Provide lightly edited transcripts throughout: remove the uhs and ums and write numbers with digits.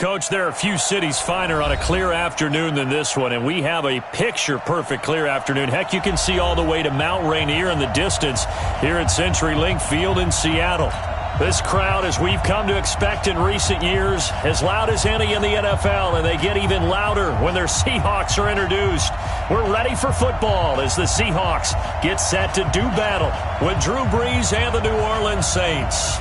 Coach, there are a few cities finer on a clear afternoon than this one, and we have a picture-perfect clear afternoon. Heck, you can see all the way to Mount Rainier in the distance here at CenturyLink Field in Seattle. This crowd, as we've come to expect in recent years, as loud as any in the NFL, and they get even louder when their Seahawks are introduced. We're ready for football as the Seahawks get set to do battle with Drew Brees and the New Orleans Saints.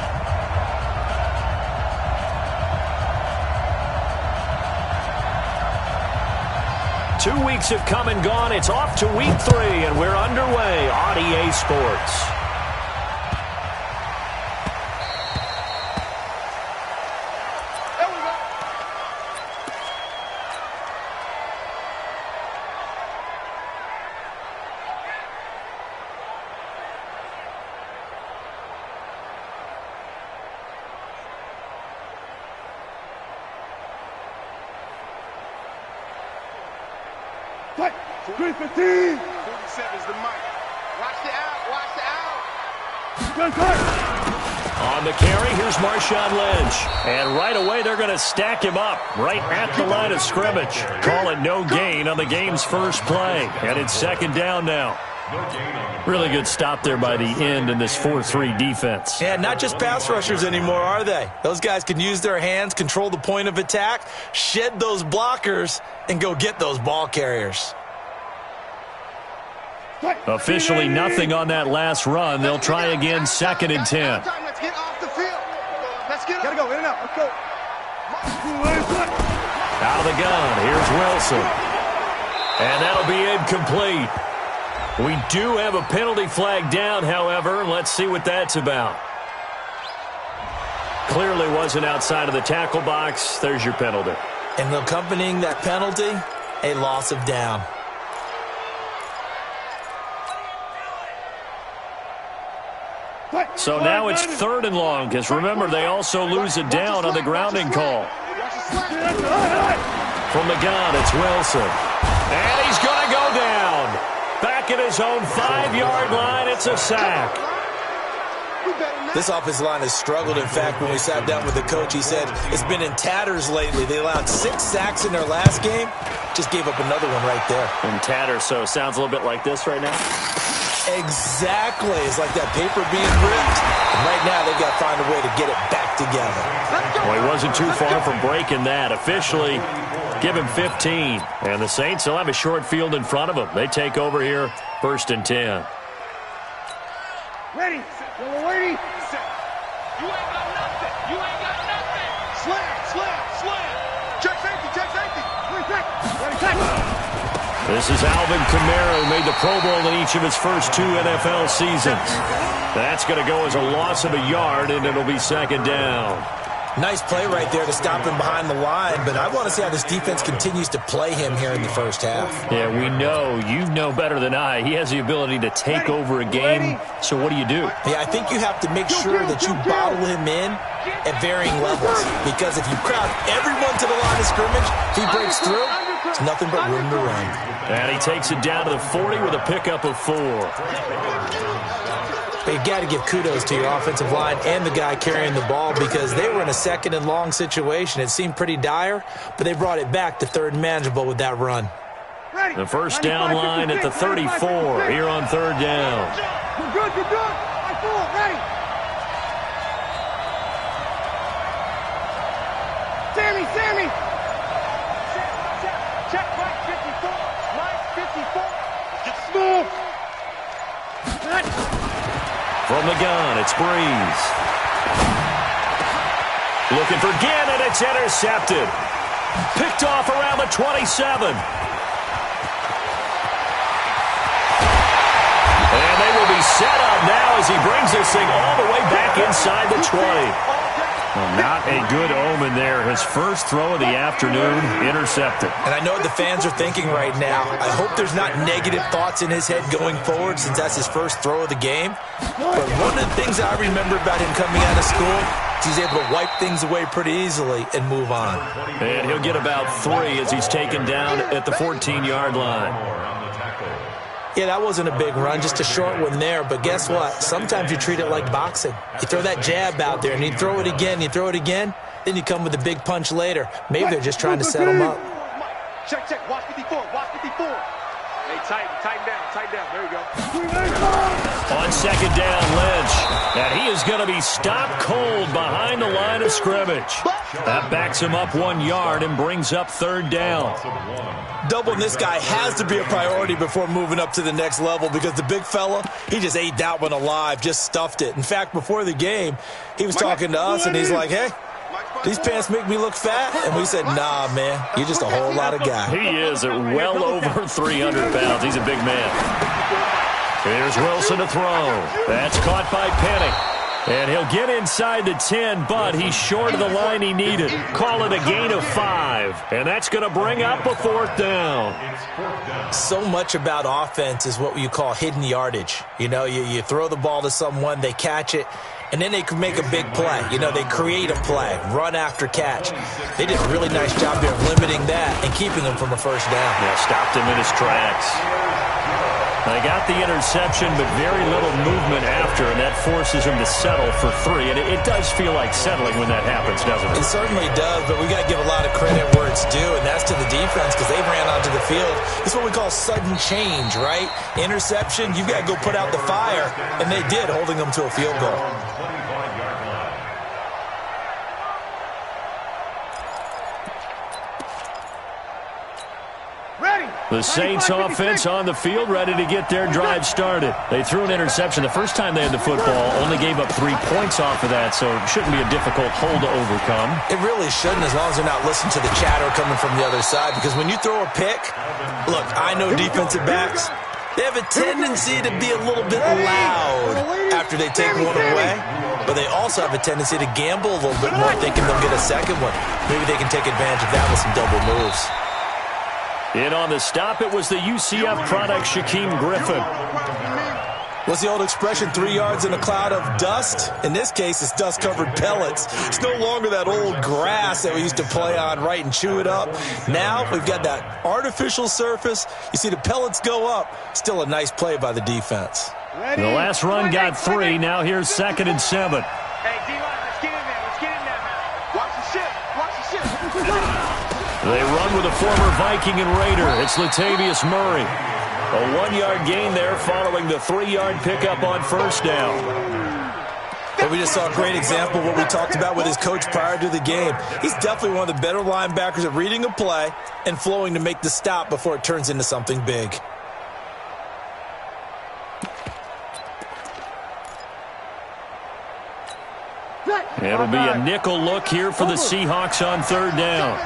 Two weeks have come and gone. It's off to week 3, and we're underway on EA Sports. Fight! 315! 47 is the mic. Watch the out, watch the out. Gun cut! On the carry, here's Marshawn Lynch. And right away, they're going to stack him up right at the line of scrimmage. Call it no gain on the game's first play. And it's second down now. Really good stop there by the end in this 4-3 defense. Yeah, not just pass rushers anymore, are they? Those guys can use their hands, control the point of attack, shed those blockers, and go get those ball carriers. Officially nothing on that last run. They'll try again, 2nd and 10. Let's get off the field. Let's get Gotta go, in and out. Let's go. Out of the gun, here's Wilson. And that'll be incomplete. We do have a penalty flag down, however. Let's see what that's about. Clearly wasn't outside of the tackle box. There's your penalty. And accompanying that penalty, a loss of down. So now it's 3rd and long, because remember, they also lose a down on the grounding call. From the gun, it's Wilson. And he's going to go down. Back at his own 5-yard line, it's a sack. This offensive line has struggled. In fact, when we sat down with the coach, he said it's been in tatters lately. They allowed 6 sacks in their last game. Just gave up another one right there. In tatters, so sounds a little bit like this right now. Exactly. It's like that paper being ripped. And right now, they've got to find a way to get it back together. Well, he wasn't too far from breaking that. Officially, give him 15. And the Saints will have a short field in front of them. They take over here, 1st and 10. Ready. Ready. You ain't got nothing. You ain't got nothing. Slam. Check safety. Ready. This is Alvin Kamara, who made the Pro Bowl in each of his first 2 NFL seasons. That's going to go as a loss of a yard, and it'll be 2nd down. Nice play right there to stop him behind the line, but I want to see how this defense continues to play him here in the first half. Yeah, we know. You know better than I. He has the ability to take over a game, so what do? Yeah, I think you have to make sure that you bottle him in at varying levels, because if you crowd everyone to the line of scrimmage, if he breaks through, it's nothing but room to run. And he takes it down to the 40 with a pickup of 4. But you got to give kudos to your offensive line and the guy carrying the ball, because they were in a 2nd and long situation. It seemed pretty dire, but they brought it back to 3rd and manageable with that run. The first down line at the 34 here on 3rd down. You're good. Ready. Sammy. Check right 54. Line 54. Get smooth. From the gun, it's Brees. Looking for Ginn, and it's intercepted. Picked off around the 27. And they will be set up now as he brings this thing all the way back inside the 20. Well, not a good omen there. His first throw of the afternoon intercepted. And I know what the fans are thinking right now. I hope there's not negative thoughts in his head going forward, since that's his first throw of the game. But one of the things I remember about him coming out of school is he's able to wipe things away pretty easily and move on. And he'll get about 3 as he's taken down at the 14-yard line. Yeah, that wasn't a big run, just a short one there. But guess what? Sometimes you treat it like boxing. You throw that jab out there, and you throw it again, then you come with a big punch later. Maybe they're just trying to set him up. Check, check. Watch 54. Watch 54. Hey, tighten down. There you go. On second down, Lynch. And he is going to be stopped cold behind the line of scrimmage. That backs him up 1 yard and brings up third down. Doubling this guy has to be a priority before moving up to the next level because the big fella, he just ate that one alive, just stuffed it. In fact, before the game, he was talking to us, and he's like, hey, these pants make me look fat. And we said, nah, man, you're just a whole lot of guy. He is at well over 300 pounds. He's a big man. Here's Wilson to throw. That's caught by Penny. And he'll get inside the 10, but he's short of the line he needed. Call it a gain of 5. And that's going to bring up a fourth down. So much about offense is what you call hidden yardage. You know, you throw the ball to someone, they catch it, and then they can make a big play. You know, they create a play, run after catch. They did a really nice job there of limiting that and keeping him from a first down. Yeah, stopped him in his tracks. They got the interception, but very little movement after, and that forces him to settle for 3. And it does feel like settling when that happens, doesn't it? It certainly does, but we got to give a lot of credit where it's due, and that's to the defense because they ran onto the field. It's what we call sudden change, right? Interception, you got to go put out the fire, and they did, holding them to a field goal. The Saints offense on the field, ready to get their drive started. They threw an interception the first time they had the football, only gave up 3 points off of that, so it shouldn't be a difficult hole to overcome. It really shouldn't, as long as they're not listening to the chatter coming from the other side, because when you throw a pick, look, I know defensive backs, they have a tendency to be a little bit loud after they take one away, but they also have a tendency to gamble a little bit more, thinking they'll get a second one. Maybe they can take advantage of that with some double moves. In on the stop, it was the UCF product, Shaquem Griffin. What's the old expression, 3 yards in a cloud of dust? In this case, it's dust-covered pellets. It's no longer that old grass that we used to play on, right, and chew it up. Now we've got that artificial surface. You see the pellets go up. Still a nice play by the defense. The last run got 3. Now here's 2nd and 7. Hey, D-line, let's get in there. Let's get in there, man. Watch the ship. Watch the ship. They run with a former Viking and Raider. It's Latavius Murray. A 1-yard gain there following the 3-yard pickup on first down. But we just saw a great example of what we talked about with his coach prior to the game. He's definitely one of the better linebackers at reading a play and flowing to make the stop before it turns into something big. It'll be a nickel look here for the Seahawks on third down.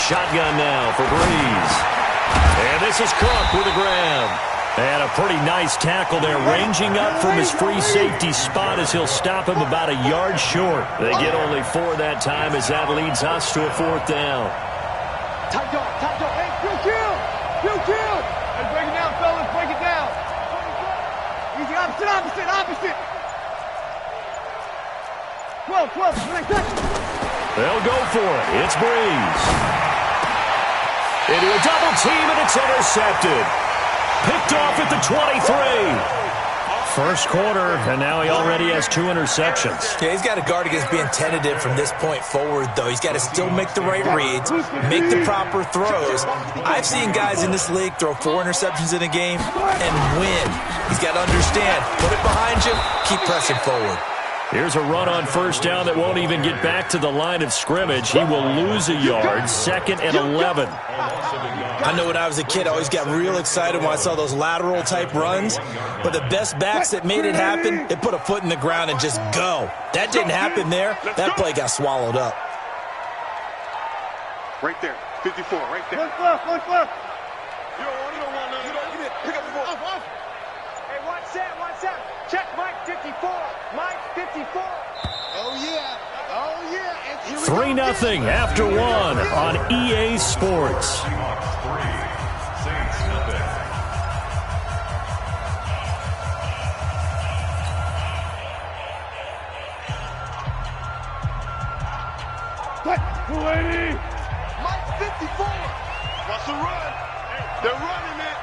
Shotgun now for Breeze. And this is Cook with a grab. And a pretty nice tackle there, ranging up from his free safety spot as he'll stop him about a yard short. They get only 4 that time as that leads us to a fourth down. Tight dog. Hey, Bill Kill. Hey, break it down, fellas, break it down. Easy, opposite. 12, They'll go for it. It's Breeze. Into a double team, and it's intercepted. Picked off at the 23. First quarter, and now he already has 2 interceptions. Yeah, he's got to guard against being tentative from this point forward, though. He's got to still make the right reads, make the proper throws. I've seen guys in this league throw 4 interceptions in a game and win. He's got to understand, put it behind you, keep pressing forward. Here's a run on first down that won't even get back to the line of scrimmage. He will lose a yard, 2nd and 11. I know when I was a kid, I always got real excited when I saw those lateral-type runs. But the best backs that made it happen, they put a foot in the ground and just go. That didn't happen there. That play got swallowed up. Right there, 54, right there. Look left. You don't want none. Pick up the ball. Hey, watch that. Check Mike 54. Mike 54. Oh, yeah. 3-0 after 1 on EA Sports. What? 280. Mike 54. What's the run? They're running it.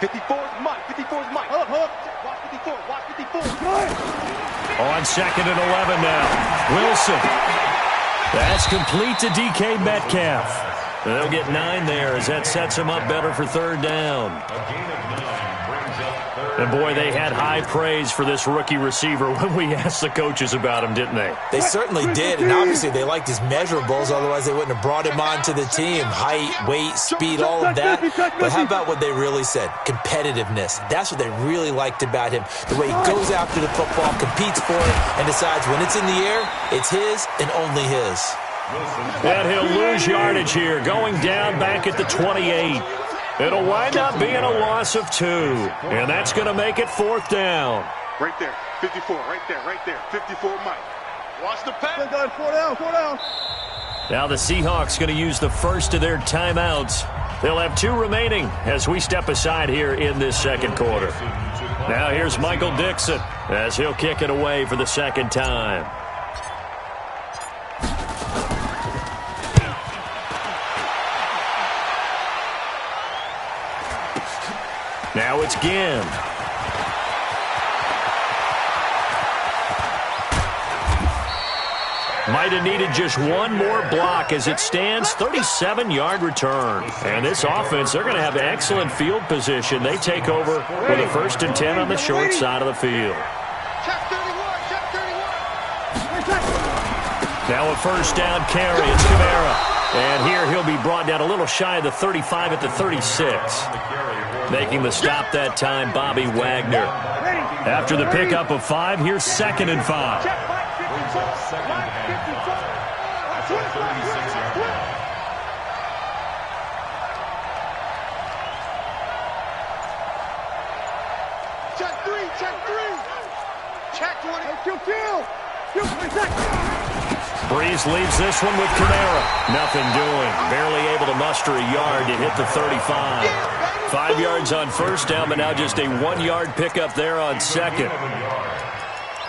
54 is Mike. 54 is Mike. Hold up. Watch 54. Watch 54. On 2nd and 11 now. Wilson. That's complete to DK Metcalf. They'll get 9 there as that sets them up better for 3rd down. And, boy, they had high praise for this rookie receiver when we asked the coaches about him, didn't they? They certainly did, and obviously they liked his measurables. Otherwise, they wouldn't have brought him onto the team. Height, weight, speed, all of that. But how about what they really said? Competitiveness. That's what they really liked about him. The way he goes after the football, competes for it, and decides when it's in the air, it's his and only his. And he'll lose yardage here, going down back at the 28. It'll wind up being a loss of 2, and that's going to make it 4th down. Right there, 54, right there, 54 Mike. Watch the pass. 4 down. Now the Seahawks going to use the first of their timeouts. They'll have 2 remaining as we step aside here in this 2nd quarter. Now here's Michael Dixon as he'll kick it away for the 2nd time. Now it's Ginn. Might have needed just one more block as it stands, 37-yard return. And this offense, they're going to have excellent field position. They take over with a 1st and 10 on the short side of the field. Now a 1st down carry. It's Kamara. And here he'll be brought down a little shy of the 35 at the 36. Making the stop that time, Bobby Wagner. After the pickup of 5, here's 2nd and 5. Check 20. Breeze leaves this one with Kamara. Nothing doing. Barely able to muster a yard to hit the 35. 5 yards on 1st down, but now just a 1-yard pickup there on 2nd.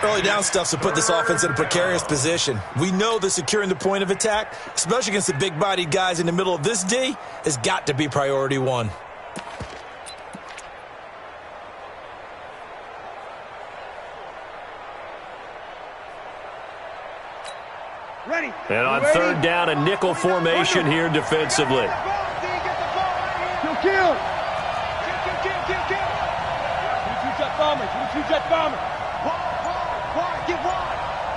Early down stuff to put this offense in a precarious position. We know that securing the point of attack, especially against the big-bodied guys in the middle of this D, has got to be priority 1. And on 3rd down, a nickel formation here defensively. Kill.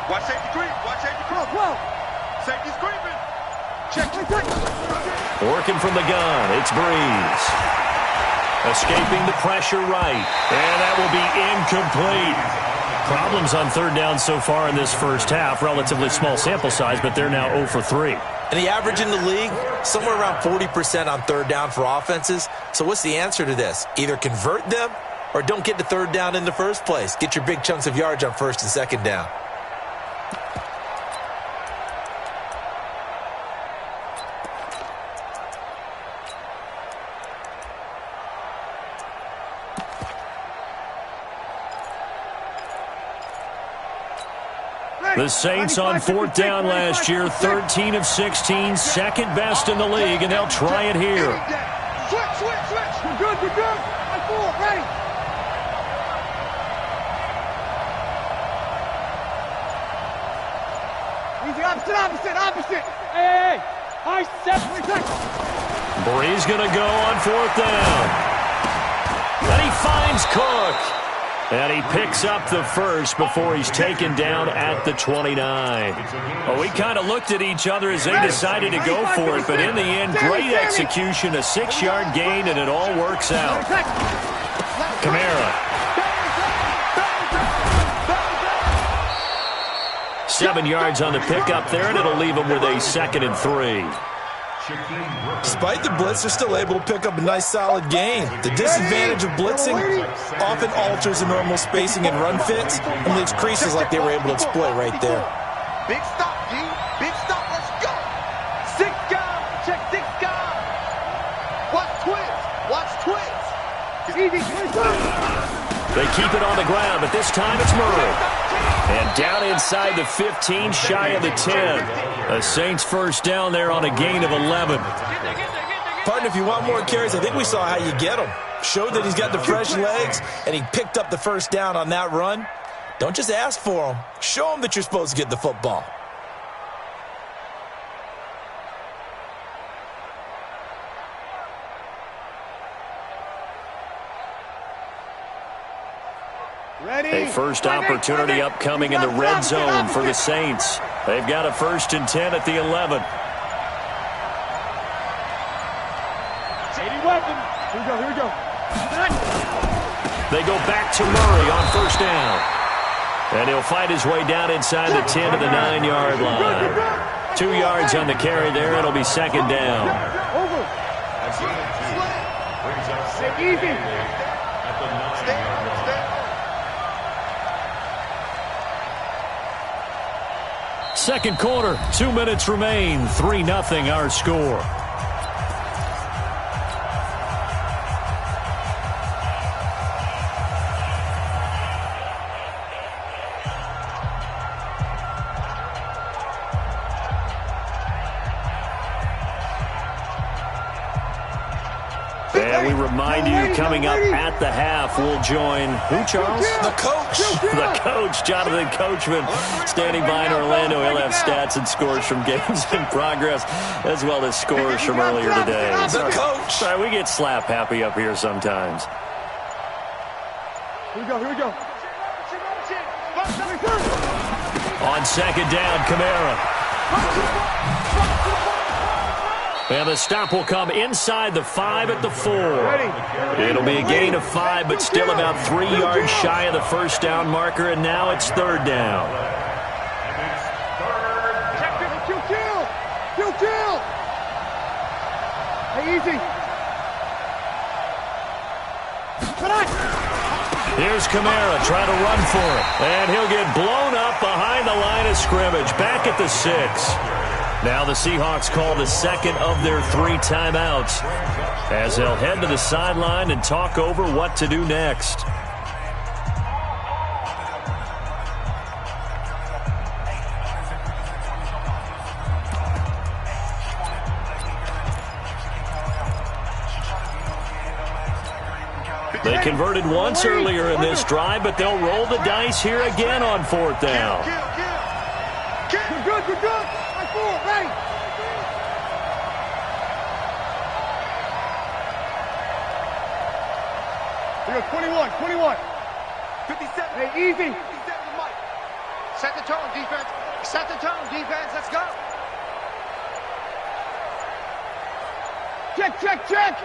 Watch safety creep. Safety's creeping. Check. Working from the gun, it's Breeze. Escaping the pressure right. And that will be incomplete. Problems on 3rd down so far in this 1st half. Relatively small sample size, but they're now 0 for 3. And the average in the league, somewhere around 40% on 3rd down for offenses. So what's the answer to this? Either convert them or don't get to 3rd down in the first place. Get your big chunks of yards on 1st and 2nd down. The Saints on 4th down last year, 13 of 16, 2nd best in the league, and they'll try it here. Switch. You're good. Ready. Easy, opposite. Hey. High step. Breeze going to go on 4th down. And he finds Cook. And he picks up the 1st before he's taken down at the 29. Well, we kind of looked at each other as they decided to go for it, but in the end, great execution, a 6-yard gain, and it all works out. Kamara. 7 yards on the pickup there, and it'll leave him with a 2nd and 3. Despite the blitz, they're still able to pick up a nice, solid gain. The disadvantage of blitzing often alters the normal spacing and run fits and leaves creases like they were able to exploit right there. Big stop, G. Big stop. Let's go. 6 guys. Check 6 guys. Watch twins. Easy. They keep it on the ground, but this time it's Murray. And down inside the 15, shy of the 10. The Saints 1st down there on a gain of 11. Partner, if you want more carries, I think we saw how you get them. Showed that he's got the fresh legs, and he picked up the first down on that run. Don't just ask for him. Show him that you're supposed to get the football. A first opportunity upcoming in the red zone for the Saints. They've got a 1st and 10 at the 11. Here we go. They go back to Murray on 1st down. And he'll fight his way down inside the 10 to the 9-yard line. 2 yards on the carry there. It'll be 2nd down. Over. Easy. Second quarter, 2 minutes remain. 3-0 our score. And we remind you, coming up at the half, we'll join who, Charles? The coach. The coach, Jonathan Coachman, standing by in Orlando. He'll have stats and scores from games in progress, as well as scores from earlier today. The coach. Sorry, we get slap happy up here sometimes. Here we go. On 2nd down, Kamara. And the stop will come inside the 5 at the 4. It'll be a gain of 5, but still about 3 yards shy of the 1st down marker, and now it's 3rd down. Kill. Hey, easy. Here's Kamara trying to run for it, and he'll get blown up behind the line of scrimmage, back at the 6. Now the Seahawks call the 2nd of their 3 timeouts as they'll head to the sideline and talk over what to do next. They converted once earlier in this drive, but they'll roll the dice here again on 4th down. You're good. Ready. We go 21. 57. Hey, easy. 57 to Mike. Set the tone, defense. Let's go. Check.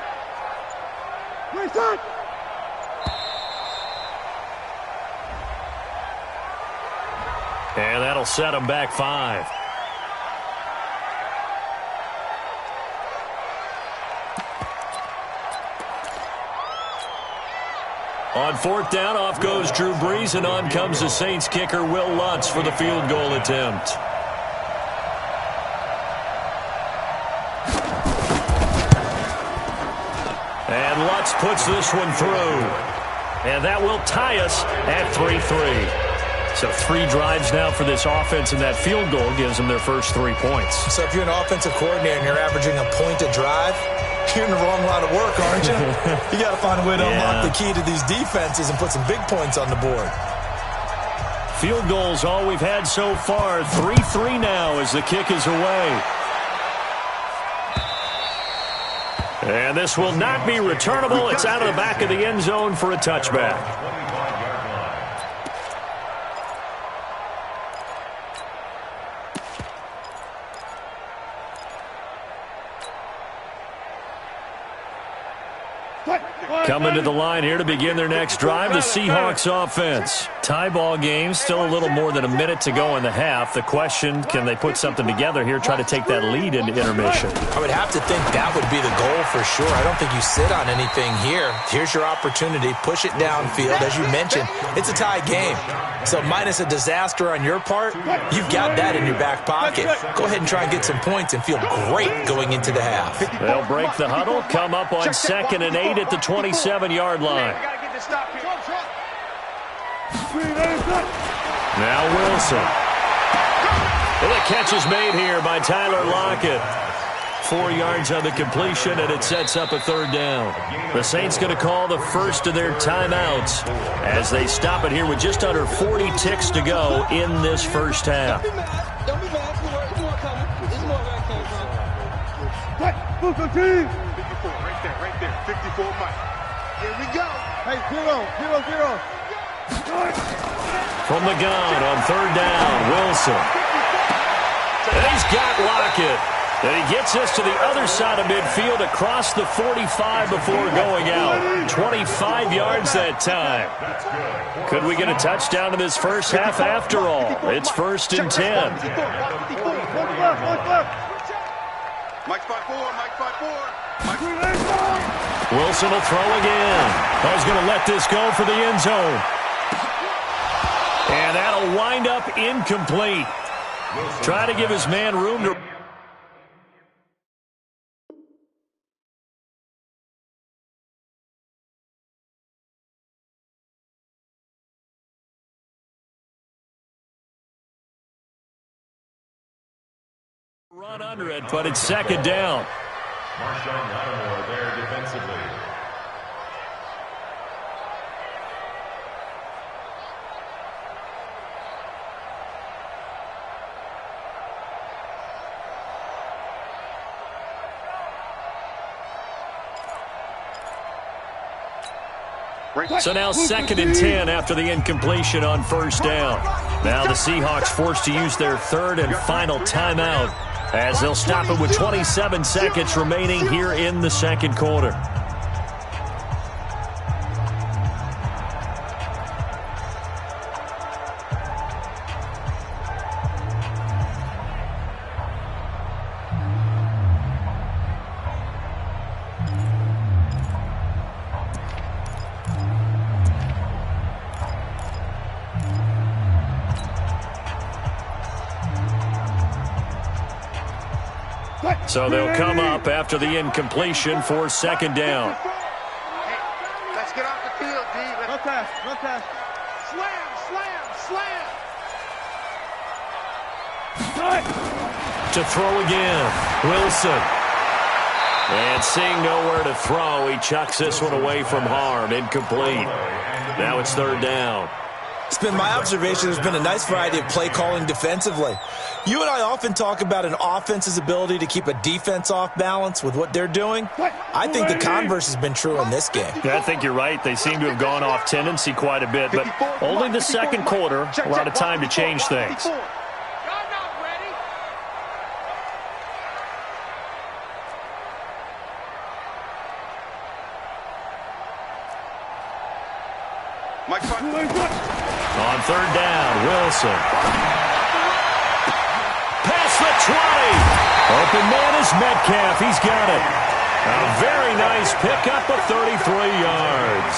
Reset. And that'll set them back 5. On 4th down, off goes Drew Brees, and on comes the Saints kicker, Will Lutz, for the field goal attempt. And Lutz puts this one through. And that will tie us at 3-3. So 3 drives now for this offense, and that field goal gives them their first 3 points. So if you're an offensive coordinator and you're averaging a point a drive, you're in the wrong line of work, aren't you? You got to find a way to unlock the key to these defenses and put some big points on the board. Field goals all we've had so far. 3-3 now as the kick is away. And this will not be returnable. It's out of the back of the end zone for a touchback. Coming to the line here to begin their next drive, the Seahawks offense. Tie ball game, still a little more than a minute to go in the half. The question, can they put something together here, try to take that lead into intermission? I would have to think that would be the goal for sure. I don't think you sit on anything here. Here's your opportunity. Push it downfield. As you mentioned, it's a tie game. So minus a disaster on your part, you've got that in your back pocket. Go ahead and try and get some points and feel great going into the half. They'll break the huddle, come up on 2nd and 8 at the 27-yard line. Now Wilson. And the catch is made here by Tyler Lockett. 4 yards on the completion, and it sets up a third down. The Saints going to call the first of their timeouts as they stop it here with just under 40 ticks to go in this first half. Don't be mad. Don't be mad. It's more coming. It's more where it came from. What? Football team. 54, right there. 54, Mike. Here we go. Hey, 0-0-0. From the gun on third down, Wilson. And he's got Lockett. And he gets us to the other side of midfield across the 45 before going out. 25 yards that time. Could we get a touchdown in this first half after all? It's 1st and 10. Mike's 5-4, Mike's 5-4. Wilson will throw again. He's going to let this go for the end zone. And that'll wind up incomplete. Trying to give his man room to... run under it, but it's second down. Marshawn Lattimore there defensively. So now 2nd and 10 after the incompletion on first down. Now the Seahawks forced to use their third and final timeout as they'll stop it with 27 seconds remaining here in the second quarter. So they'll come up after the incompletion for second down. Hey, let's get off the field, D. No pass. Slam. To throw again, Wilson. And seeing nowhere to throw, he chucks this one away from harm. Incomplete. Now it's third down. It's been my observation there's been a nice variety of play calling defensively. You and I often talk about an offense's ability to keep a defense off balance with what they're doing. I think the converse has been true in this game. Yeah, I think you're right. They seem to have gone off tendency quite a bit, but only the second quarter, a lot of time to change things. On third down, Wilson. Past the 20. Open man is Metcalf. He's got it. A very nice pickup of 33 yards.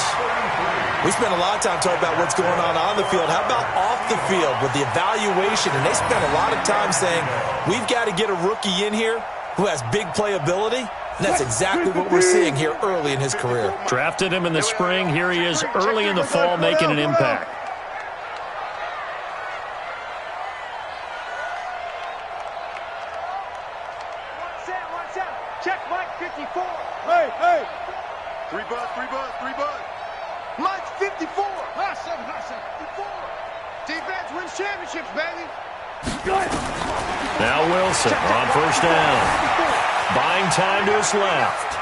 We spent a lot of time talking about what's going on the field. How about off the field with the evaluation? And they spent a lot of time saying, we've got to get a rookie in here who has big playability. And that's exactly what we're seeing here early in his career. Drafted him in the spring. Here he is early in the fall making an impact. Watch out. Check Mike 54. Hey. 3 buzz. Mike's 54. Hot 54. Defense wins championships, baby. Now Wilson on first down. Buying time to his left.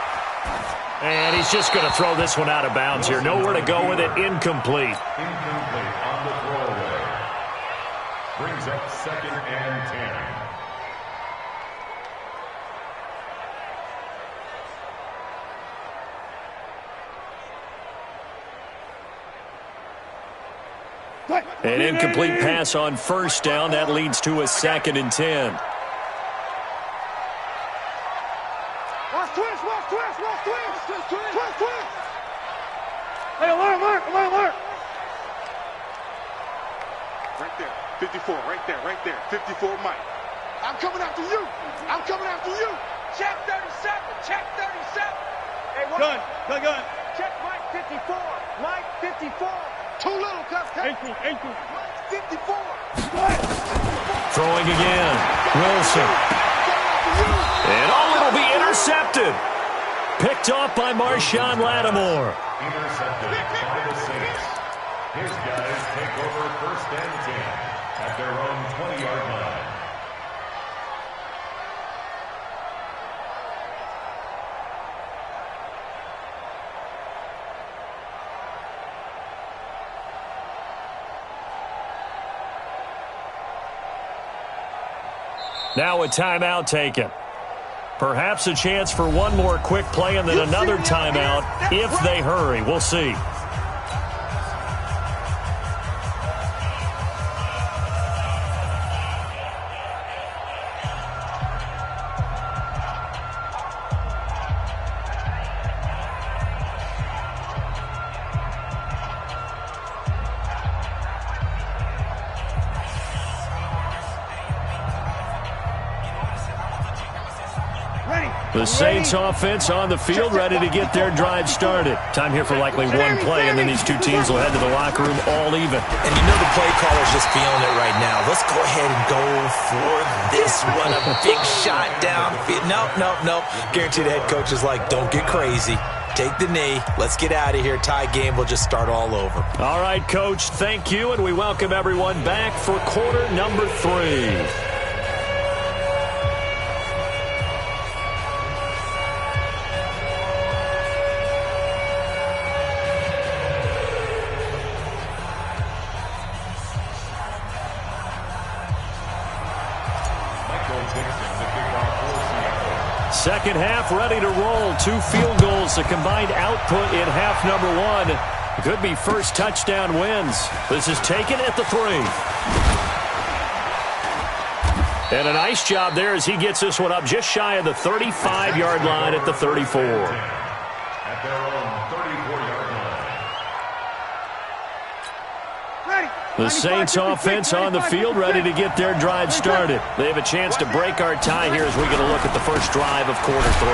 And he's just going to throw this one out of bounds here. Nowhere to go with it. Incomplete. Incomplete on the throwaway. Brings up 2nd and 10. An incomplete pass on first down. That leads to a 2nd and 10. Watch twist. Hey, alert. Right there. 54, right there. 54, Mike. I'm coming after you. Check 37. Hey, what? Gun. Check Mike 54. Mike 54. Too little, Cup. 18. Mike 54. Throwing again. Wilson. And all it'll be intercepted. Picked off by Marshawn Lattimore. Intercepted by the Saints. His guys take over 1st and 10 at their own 20-yard line. Now a timeout taken. Perhaps a chance for one more quick play and then another timeout if they hurry. We'll see. The Saints offense on the field, ready to get their drive started. Time here for likely one play, and then these two teams will head to the locker room all even. And you know the play caller's just feeling it right now. Let's go ahead and go for this one. A big shot down. Nope. Guarantee the head coach is like, don't get crazy. Take the knee. Let's get out of here. Tie game. We'll just start all over. All right, Coach, thank you, and we welcome everyone back for quarter number 3. Second half ready to roll. 2 field goals, a combined output in half number 1. Could be first touchdown wins. This is taken at the 3. And a nice job there as he gets this one up just shy of the 35-yard line at the 34. At their own 34-yard line. The Saints offense on the field, ready to get their drive started. They have a chance to break our tie here as we get a look at the first drive of quarter 3.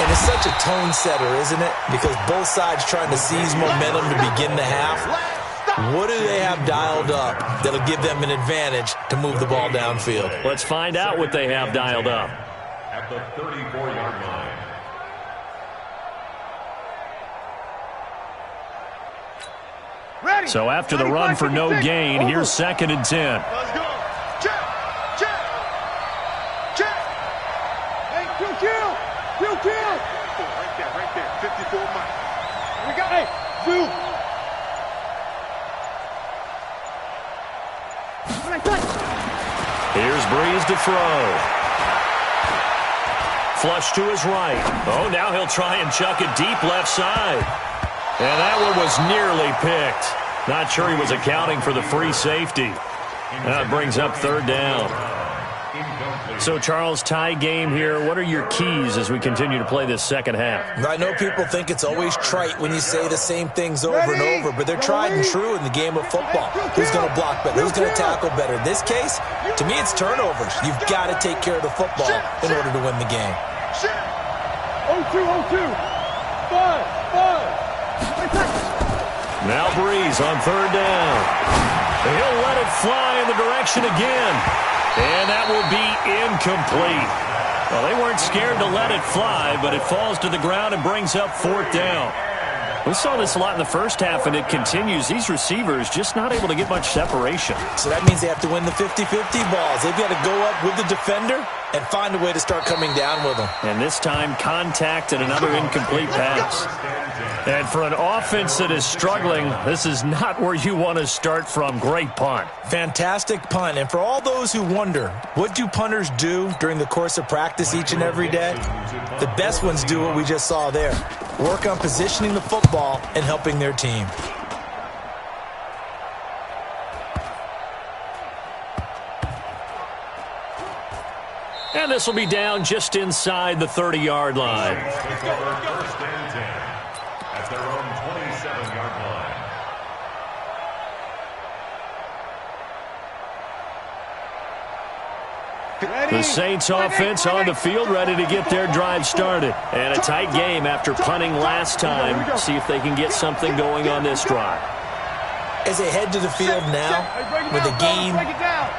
And it's such a tone setter, isn't it? Because both sides trying to seize momentum to begin the half. What do they have dialed up that'll give them an advantage to move the ball downfield? Let's find out what they have dialed up. At the 34-yard line. So after the run for no gain, here's 2nd and 10. Let's go. Check. Hey, kill. Right there. 54 Mike. We got, hey, Zoo. Here's Breeze to throw. Flush to his right. Oh, now he'll try and chuck it deep left side. And that one was nearly picked. Not sure he was accounting for the free safety. That brings up 3rd down. So, Charles, tie game here. What are your keys as we continue to play this second half? I know people think it's always trite when you say the same things over and over, but they're tried and true in the game of football. Who's going to block better? Who's going to tackle better? In this case, to me, it's turnovers. You've got to take care of the football in order to win the game. 0-2. 5. Now Breeze on 3rd down. He'll let it fly in the direction again. And that will be incomplete. Well, they weren't scared to let it fly, but it falls to the ground and brings up 4th down. We saw this a lot in the first half, and it continues. These receivers just not able to get much separation. So that means they have to win the 50-50 balls. They've got to go up with the defender and find a way to start coming down with them. And this time, contact and another incomplete pass. And for an offense that is struggling, this is not where you want to start from. Great punt. Fantastic punt. And for all those who wonder, what do punters do during the course of practice each and every day? The best ones do what we just saw there. Work on positioning the football and helping their team. And this will be down just inside the 30-yard line. First and 10 at their own 27-yard line. The Saints offense on the field, ready to get their drive started. And a tight game after punting last time. See if they can get something going on this drive. As they head to the field now, with the game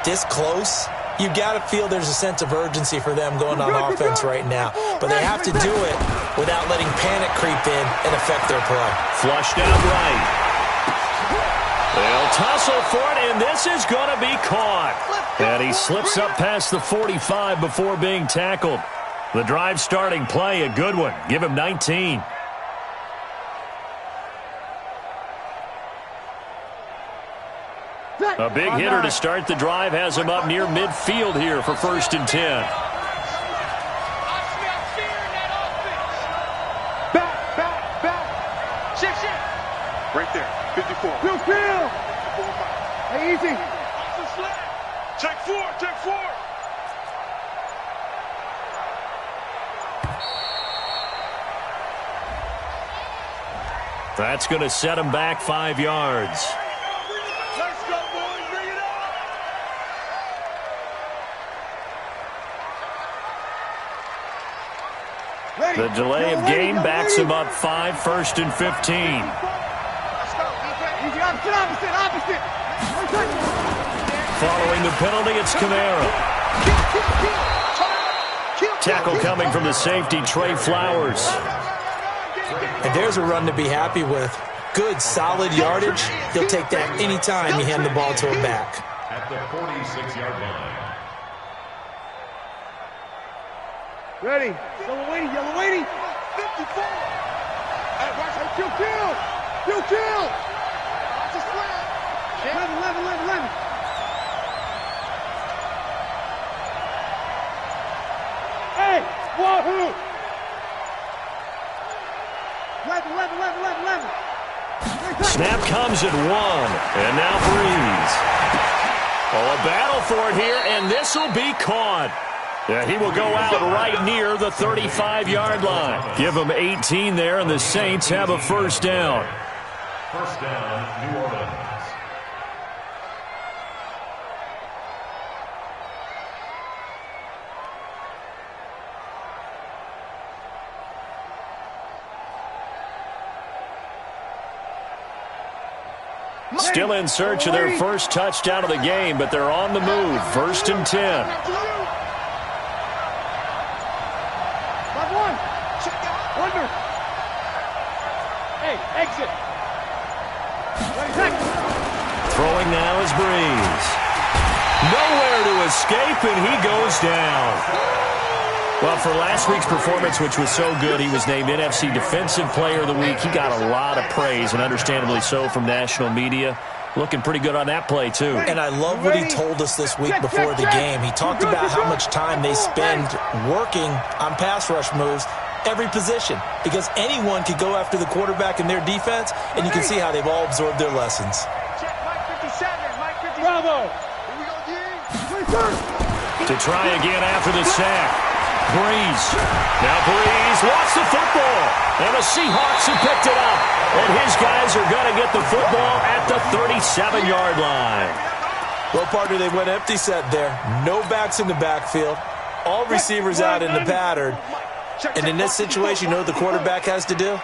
this close, You got to feel there's a sense of urgency for them going on offense right now. But they have to do it without letting panic creep in and affect their play. Flushed out right. They'll tussle for it, and this is going to be caught. And he slips up past the 45 before being tackled. The drive starting play, a good one. Give him 19. A big hitter to start the drive has him up near midfield here for 1st and 10. Back. Shift. Right there, 54. Kill. Hey, easy. Check four. That's going to set him back 5 yards. Let's go, boys. Bring it on. Ready. The delay of game backs him up 5, 1st and 15. Let's go. Easy, opposite. Following the penalty, it's Kamara. Tackle coming from the safety, Trey Flowers. And there's a run to be happy with. Good, solid yardage. He'll take that anytime you hand the ball to him back. At the 46-yard line. Ready. Yellow waiting. 54. Hey, watch it. Kill. Watch the slam. 11. Hey, wahoo. 11. Snap comes at 1, and now Breeze. Oh, a battle for it here, and this will be caught. Yeah, he will go out right near the 35-yard line. Give him 18 there, and the Saints have a 1st down. 1st down, New Orleans. Still in search of their first touchdown of the game, but they're on the move. 1st and 10. Under. Hey, exit. Throwing now is Breeze. Nowhere to escape, and he goes down. Well, for last week's performance, which was so good, he was named NFC Defensive Player of the Week. He got a lot of praise, and understandably so, from national media. Looking pretty good on that play, too. And I love what he told us this week before the game. He talked about how much time they spend working on pass rush moves, every position, because anyone could go after the quarterback in their defense, and you can see how they've all absorbed their lessons. Check Mike 57. Bravo. Here we go, G. To try again after the sack. Breeze. Now Breeze wants the football. And the Seahawks have picked it up. And his guys are going to get the football at the 37-yard line. Well, partner, they went empty set there. No backs in the backfield. All receivers out in the pattern. And in this situation, you know what the quarterback has to do?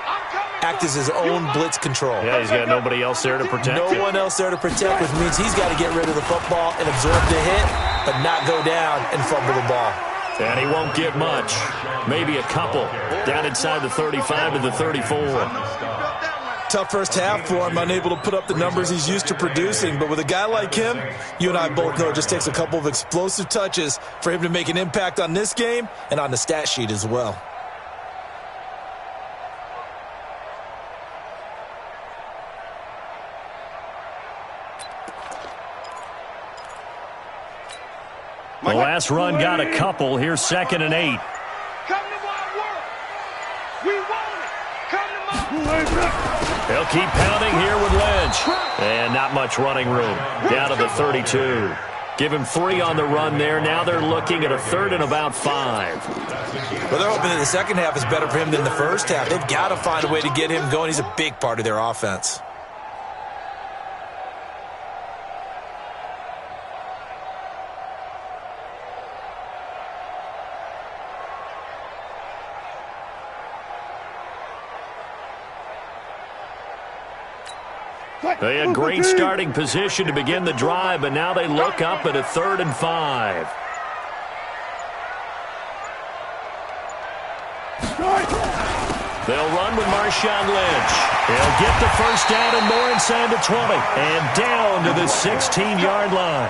Act as his own blitz control. Yeah, he's got nobody else there to protect him. No one else there to protect, which means he's got to get rid of the football and absorb the hit, but not go down and fumble the ball. And he won't get much. Maybe a couple. Down inside the 35 to the 34. Tough first half for him, unable to put up the numbers he's used to producing. But with a guy like him, you and I both know it just takes a couple of explosive touches for him to make an impact on this game and on the stat sheet as well. The last run got a couple. Here's 2nd and 8. Come to my work. We want it. Come to my work. They'll keep pounding here with Lynch. And not much running room. Down to the 32. Give him 3 on the run there. Now they're looking at a 3rd and about 5. Well, they're hoping that the second half is better for him than the first half. They've got to find a way to get him going. He's a big part of their offense. They had great starting position to begin the drive, but now they look up at a 3rd and 5. They'll run with Marshawn Lynch. He'll get the first down and more inside the 20. And down to the 16-yard line.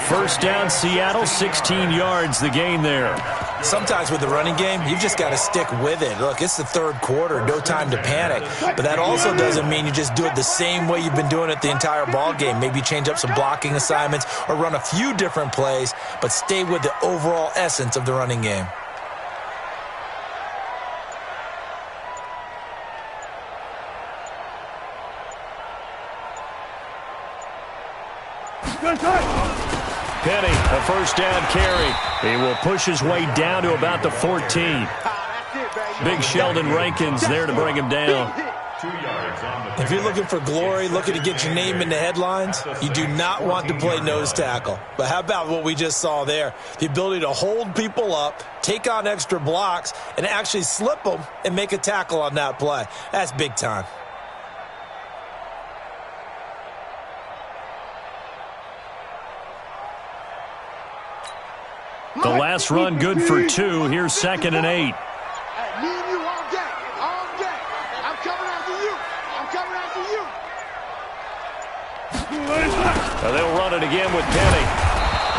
First down, Seattle, 16 yards the gain there. Sometimes with the running game, you've just got to stick with it. Look, it's the third quarter, no time to panic. But that also doesn't mean you just do it the same way you've been doing it the entire ball game. Maybe change up some blocking assignments or run a few different plays, but stay with the overall essence of the running game. Penny, a first down carry. He will push his way down to about the 14. Big Sheldon Rankins there to bring him down. If you're looking for glory, looking to get your name in the headlines, you do not want to play nose tackle. But how about what we just saw there? The ability to hold people up, take on extra blocks, and actually slip them and make a tackle on that play. That's big time. The last run good for 2. Here's 2nd and 8. Me and you all day. All day. I'm coming after you. I'm coming after you. They'll run it again with Penny.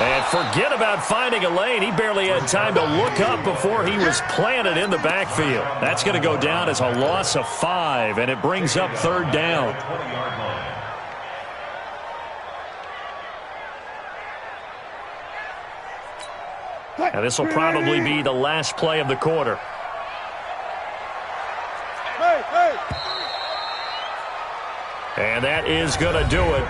And forget about finding a lane. He barely had time to look up before he was planted in the backfield. That's going to go down as a loss of 5, and it brings up 3rd down. And this will probably be the last play of the quarter. And that is going to do it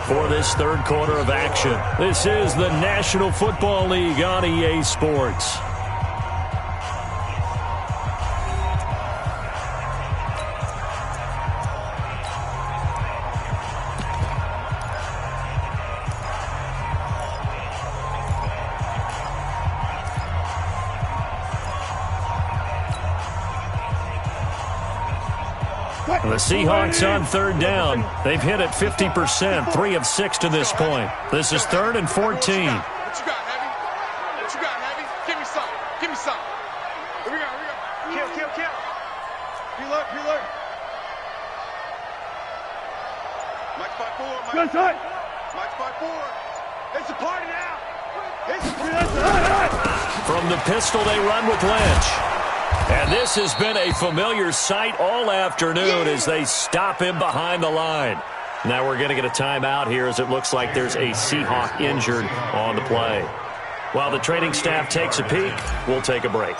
for this third quarter of action. This is the National Football League on EA Sports. The Seahawks on 3rd down. They've hit it 50%, 3 of 6 to this point. This is 3rd and 14. What you got, Heavy? What you got, Heavy? Give me some. Give me some. Here we go. Kill. Preload. Mike 5-4. Good side. Mike 5-4. It's a party now. From the pistol, they run with Lynch. And this has been a familiar sight all afternoon as they stop him behind the line. Now we're going to get a timeout here as it looks like there's a Seahawk injured on the play. While the training staff takes a peek, we'll take a break.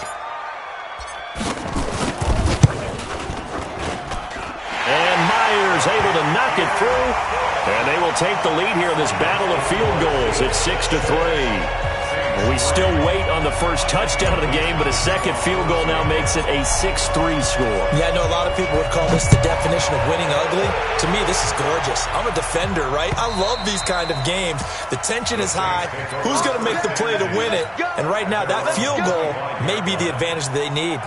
And Myers able to knock it through. And they will take the lead here in this battle of field goals at 6-3. We still wait on the first touchdown of the game, but a second field goal now makes it a 6-3 score. Yeah, I know a lot of people would call this the definition of winning ugly. To me, this is gorgeous. I'm a defender, right? I love these kind of games. The tension is high. Who's going to make the play to win it? And right now, that field goal may be the advantage they need.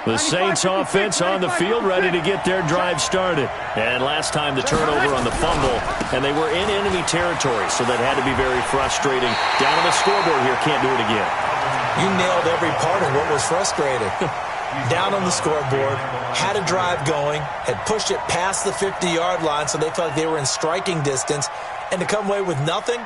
The Saints offense on the field ready to get their drive started. And last time the turnover on the fumble, and they were in enemy territory, so that had to be very frustrating. Down on the scoreboard here, can't do it again. You nailed every part of what was frustrating. Down on the scoreboard, had a drive going, had pushed it past the 50-yard line, so they felt like they were in striking distance, and to come away with nothing,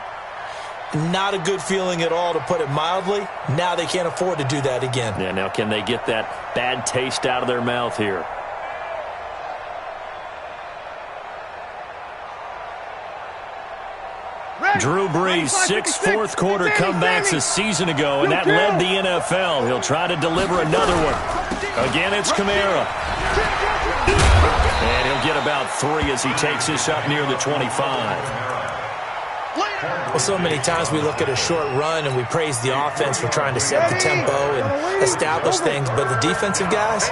not a good feeling at all, to put it mildly. Now they can't afford to do that again. Yeah, now can they get that bad taste out of their mouth here? Drew Brees, 6 fourth-quarter comebacks a season ago, and that led the NFL. He'll try to deliver another one. Again, it's Kamara. And he'll get about 3 as he takes this up near the 25. Well, so many times we look at a short run and we praise the offense for trying to set the tempo and establish things, but the defensive guys,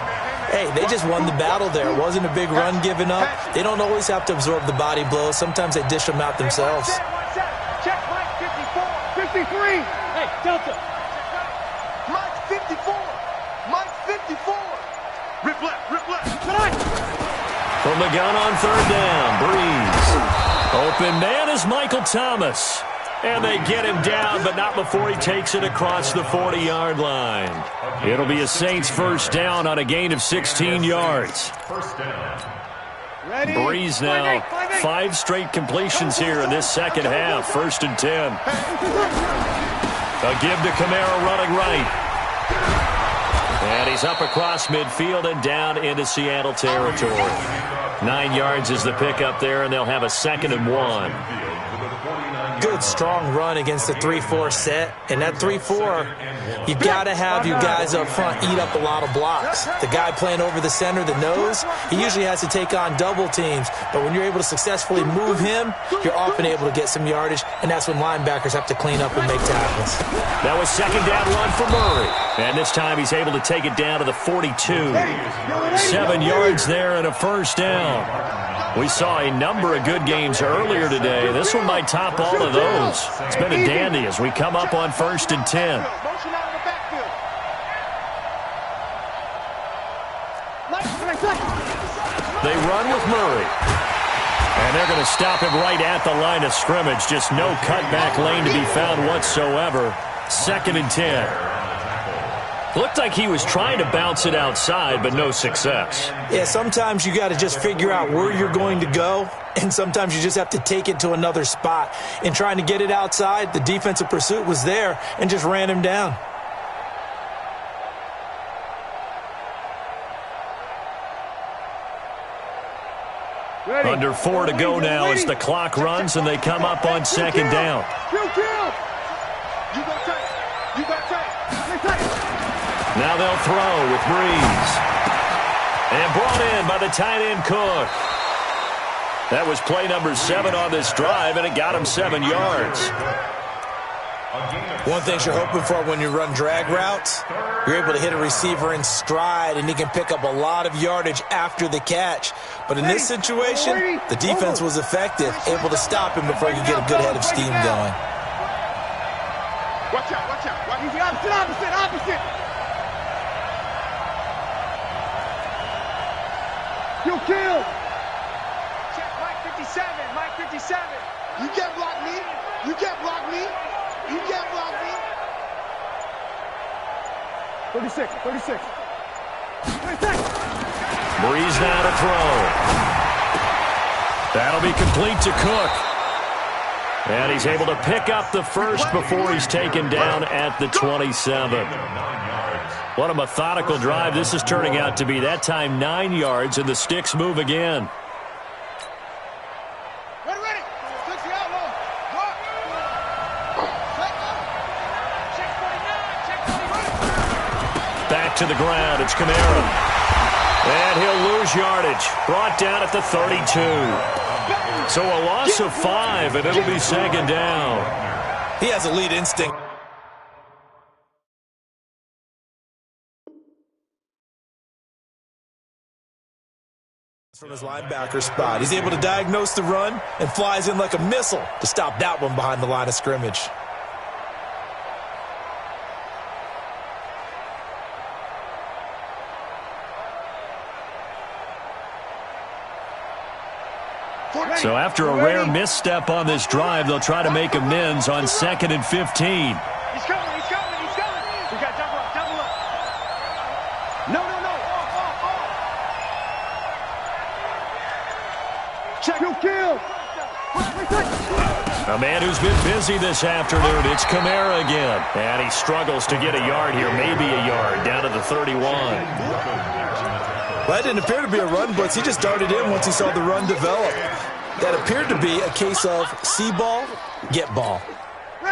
hey, they just won the battle there. It wasn't a big run given up. They don't always have to absorb the body blows. Sometimes they dish them out themselves. Check Mike 54. 53. Hey, Delta. Mike 54. Mike 54. Rip left. Tonight. From the gun on 3rd down, Brees. Open man is Michael Thomas. And they get him down, but not before he takes it across the 40-yard line. It'll be a Saints first down on a gain of 16 yards. First down. Breeze now, 5 straight completions here in this second half. 1st and 10. A give to Kamara running right. And he's up across midfield and down into Seattle territory. 9 yards is the pickup there, and they'll have a 2nd and 1. Good, strong run against the 3-4 set. And that 3-4, you got to have you guys up front eat up a lot of blocks. The guy playing over the center, the nose, he usually has to take on double teams. But when you're able to successfully move him, you're often able to get some yardage, and that's when linebackers have to clean up and make tackles. That was 2nd down run for Murray. And this time he's able to take it down to the 42. 7 yards there and a first down. We saw a number of good games earlier today. This one might top all of those. It's been a dandy as we come up on 1st and 10. They run with Murray. And they're going to stop him right at the line of scrimmage. Just no cutback lane to be found whatsoever. 2nd and 10. Looked like he was trying to bounce it outside, but no success. Yeah, sometimes you got to just figure out where you're going to go, and sometimes you just have to take it to another spot. In trying to get it outside, the defensive pursuit was there and just ran him down. Under 4 to go now as the clock runs, and they come up on 2nd down. Now they'll throw with Breeze. And brought in by the tight end Cook. That was play number 7 on this drive, and it got him 7 yards. One thing you're hoping for when you run drag routes, you're able to hit a receiver in stride, and he can pick up a lot of yardage after the catch. But in this situation, the defense was effective, able to stop him before he could get a good head of steam going. Watch out, watch out. Watch out. Opposite. You kill. Check Mike 57, Mike 57. You can't block me. You can't block me. You can't block me. 36. Breeze now to throw. That'll be complete to Cook. And he's able to pick up the first before he's taken down at the 27. What a methodical drive this is turning out to be. That time 9 yards, and the sticks move again. Ready. Six the outlaw. Back to the ground. It's Kamara. And he'll lose yardage. Brought down at the 32. So a loss of 5, and it'll be 2nd down. He has a lead instinct. From his linebacker spot. He's able to diagnose the run and flies in like a missile to stop that one behind the line of scrimmage. So after a rare misstep on this drive, they'll try to make amends on 2nd and 15. He's coming. We got double up. No. Check. You kill. A man who's been busy this afternoon, it's Kamara again. And he struggles to get a yard here, maybe a yard, down to the 31. Well, that didn't appear to be a run blitz. He just darted in once he saw the run develop. That appeared to be a case of see ball, get ball.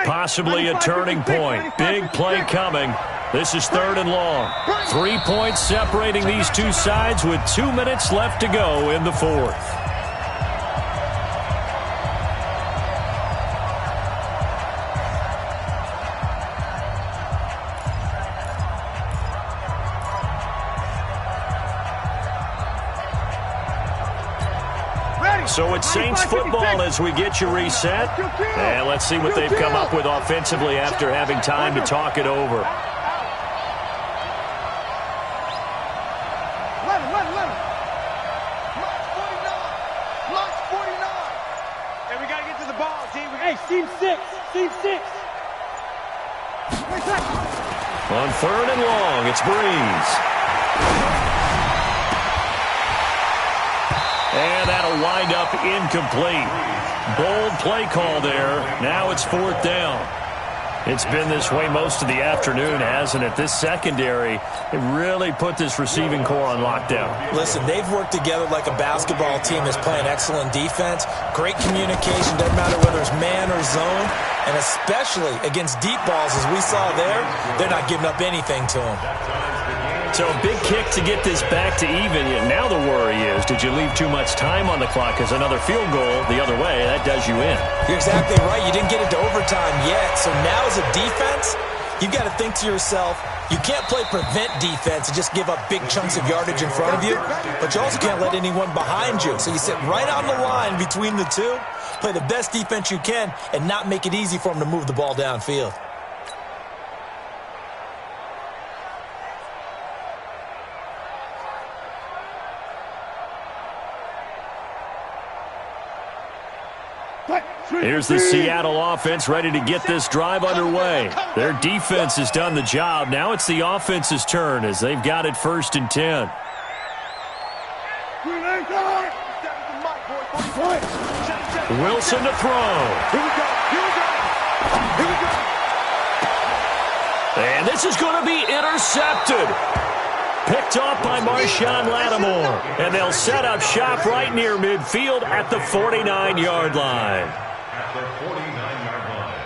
Possibly a turning point. Big play coming. This is 3rd and long. 3 points separating these two sides with 2 minutes left to go in the 4th. So it's Saints football as we get you reset. And let's see what they've come up with offensively after having time to talk it over. Hey, we got to get to the ball, D. Hey, team 6. On 3rd and long, it's Breeze. And that'll wind up incomplete. Bold play call there. Now it's 4th down. It's been this way most of the afternoon, hasn't it? This secondary, it really put this receiving core on lockdown. Listen, they've worked together like a basketball team that's playing excellent defense. Great communication, doesn't matter whether it's man or zone. And especially against deep balls, as we saw there, they're not giving up anything to them. So a big kick to get this back to even. Now the worry is, did you leave too much time on the clock? Because another field goal the other way, that does you in. You're exactly right. You didn't get it to overtime yet. So now as a defense, you've got to think to yourself, you can't play prevent defense and just give up big chunks of yardage in front of you, but you also can't let anyone behind you. So you sit right on the line between the two, play the best defense you can, and not make it easy for them to move the ball downfield. Here's the Seattle offense ready to get this drive underway. Their defense has done the job. Now it's the offense's turn as they've got it 1st and 10. Wilson to throw. And this is going to be intercepted. Picked off by Marshawn Lattimore. And they'll set up shop right near midfield at the 49-yard line. At the 49-yard line.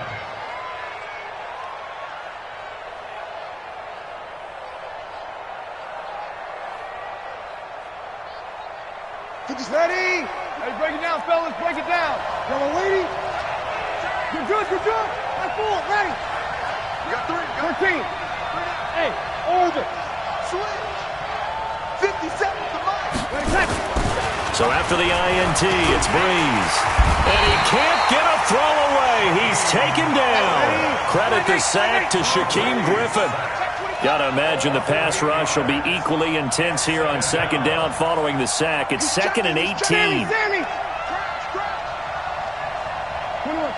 Ready? Hey, break it down, fellas. Break it down. Yellow lady. You're good. You're good. That's full. Ready. You got 3. 13. Hey, over. Switch. 57 to Mike. So after the INT, it's Breeze. And he can't get a throw away. He's taken down. Credit the sack to Shaquem Griffin. Got to imagine the pass rush will be equally intense here on 2nd down following the sack. It's 2nd and 18.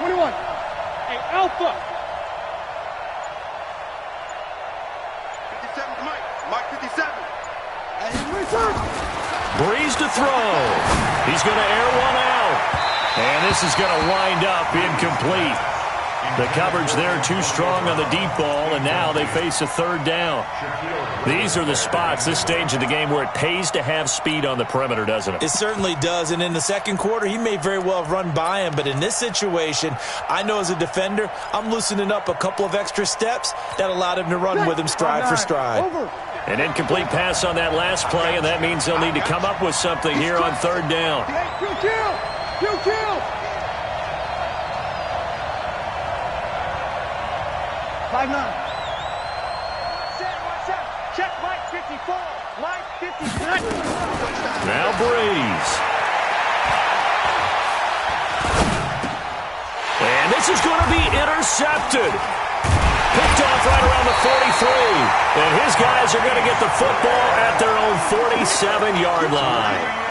21. Hey, Alpha. 57 Mike. Mike 57. Breeze to throw. He's going to air one out. And this is going to wind up incomplete. The coverage there too strong on the deep ball, and now they face a 3rd down. These are the spots, this stage of the game, where it pays to have speed on the perimeter, doesn't it? It certainly does, and in the 2nd quarter, he may very well have run by him, but in this situation, I know as a defender, I'm loosening up a couple of extra steps that allowed him to run with him stride for stride. An incomplete pass on that last play, and that means they'll need to come up with something here on 3rd down. Kill. 5-9. Check Mike 54. Mike 54. Now Breeze. And this is going to be intercepted. Picked off right around the 43. And his guys are going to get the football at their own 47-yard line.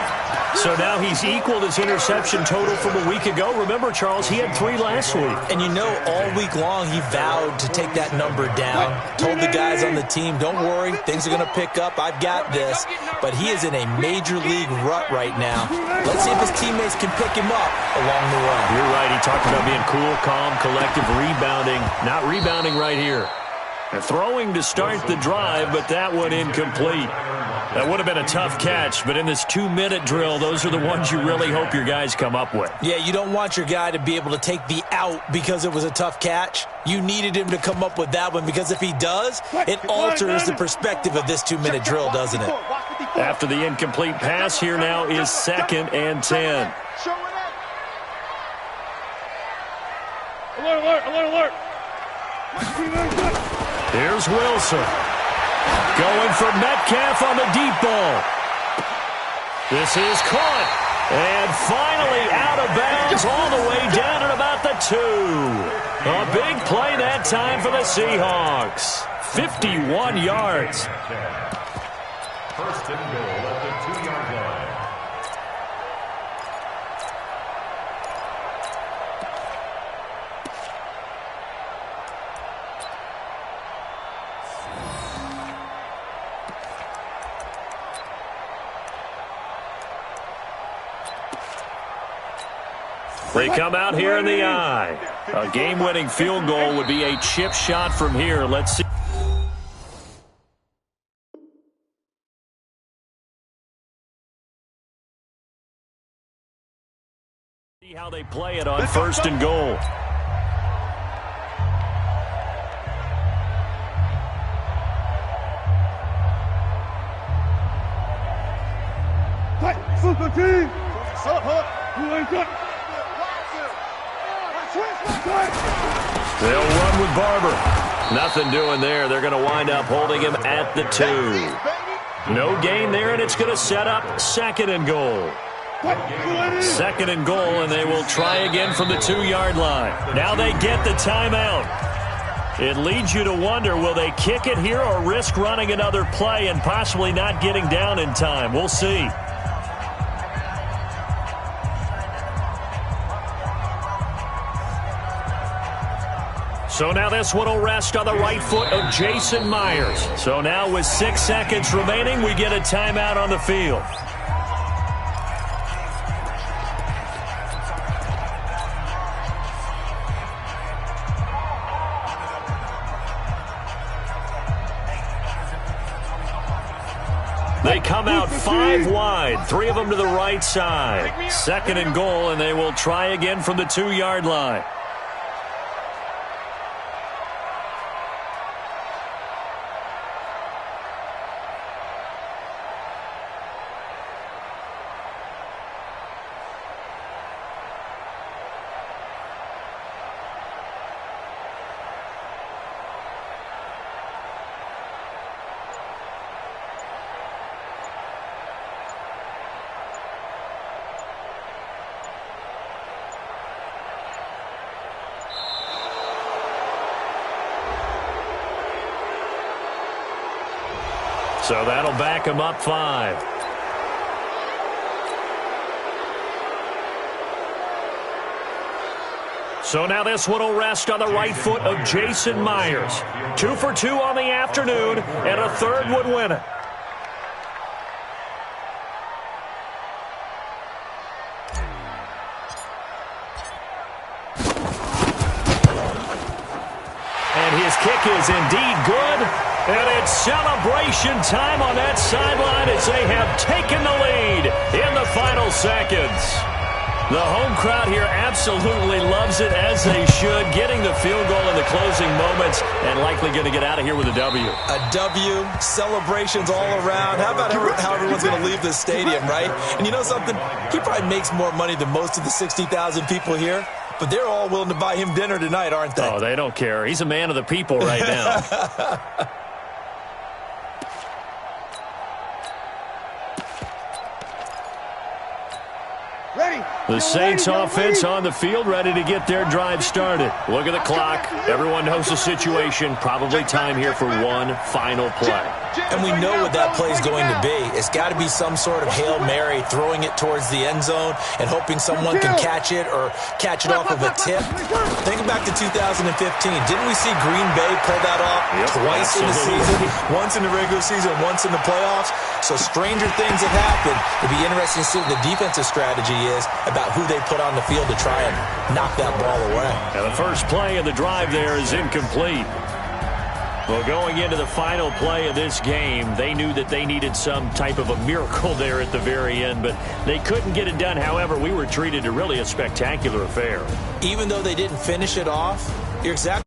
So now he's equaled his interception total from a week ago. Remember, Charles, he had 3 last week. And you know, all week long he vowed to take that number down. Told the guys on the team, don't worry, things are going to pick up. I've got this. But he is in a major league rut right now. Let's see if his teammates can pick him up along the way. You're right. He talked about being cool, calm, collective, rebounding. Not rebounding right here. And throwing to start the drive, but that one incomplete. That would have been a tough catch, but in this 2-minute drill, those are the ones you really hope your guys come up with. Yeah, you don't want your guy to be able to take the out because it was a tough catch. You needed him to come up with that one because if he does, it alters the perspective of this 2-minute drill, doesn't it? After the incomplete pass, here now is 2nd and 10. Alert. Here's Wilson. Going for Metcalf on the deep ball. This is caught. And finally out of bounds all the way down at about the 2. A big play that time for the Seahawks. 51 yards. 1st and goal at the 2-yard line. They come out here in the eye. A game-winning field goal would be a chip shot from here. Let's see. See how they play it on first and goal. Super team. You ain't got. They'll run with Barber. Nothing doing there. They're going to wind up holding him at the 2. No gain there, and it's going to set up second and goal. Second and goal, and they will try again from the 2-yard line. Now they get the timeout. It leads you to wonder, will they kick it here or risk running another play and possibly not getting down in time? We'll see. So now this one will rest on the right foot of Jason Myers. So now with 6 seconds remaining, we get a timeout on the field. They come out 5 wide, 3 of them to the right side. Second and goal, and they will try again from the 2-yard line. So that'll back him up 5. So now this one will rest on the right foot of Jason Myers. 2 for 2 on the afternoon, and a third would win it. And his kick is indeed good. And it's celebration time on that sideline as they have taken the lead in the final seconds. The home crowd here absolutely loves it, as they should, getting the field goal in the closing moments and likely going to get out of here with a W. A W, celebrations all around. How about how everyone's going to leave this stadium, right? And you know something? He probably makes more money than most of the 60,000 people here, but they're all willing to buy him dinner tonight, aren't they? Oh, they don't care. He's a man of the people right now. The Saints offense on the field, ready to get their drive started. Look at the clock. Everyone knows the situation. Probably time here for one final play. And we know what that play is going to be. It's got to be some sort of Hail Mary, throwing it towards the end zone and hoping someone can catch it or catch it off of a tip. Think back to 2015. Didn't we see Green Bay pull that off twice in the season? Once in the regular season, once in the playoffs. So stranger things have happened. It'd be interesting to see what the defensive strategy is about who they put on the field to try and knock that ball away. And the first play of the drive there is incomplete. Well, going into the final play of this game, they knew that they needed some type of a miracle there at the very end, but they couldn't get it done. However, we were treated to really a spectacular affair. Even though they didn't finish it off, you're exactly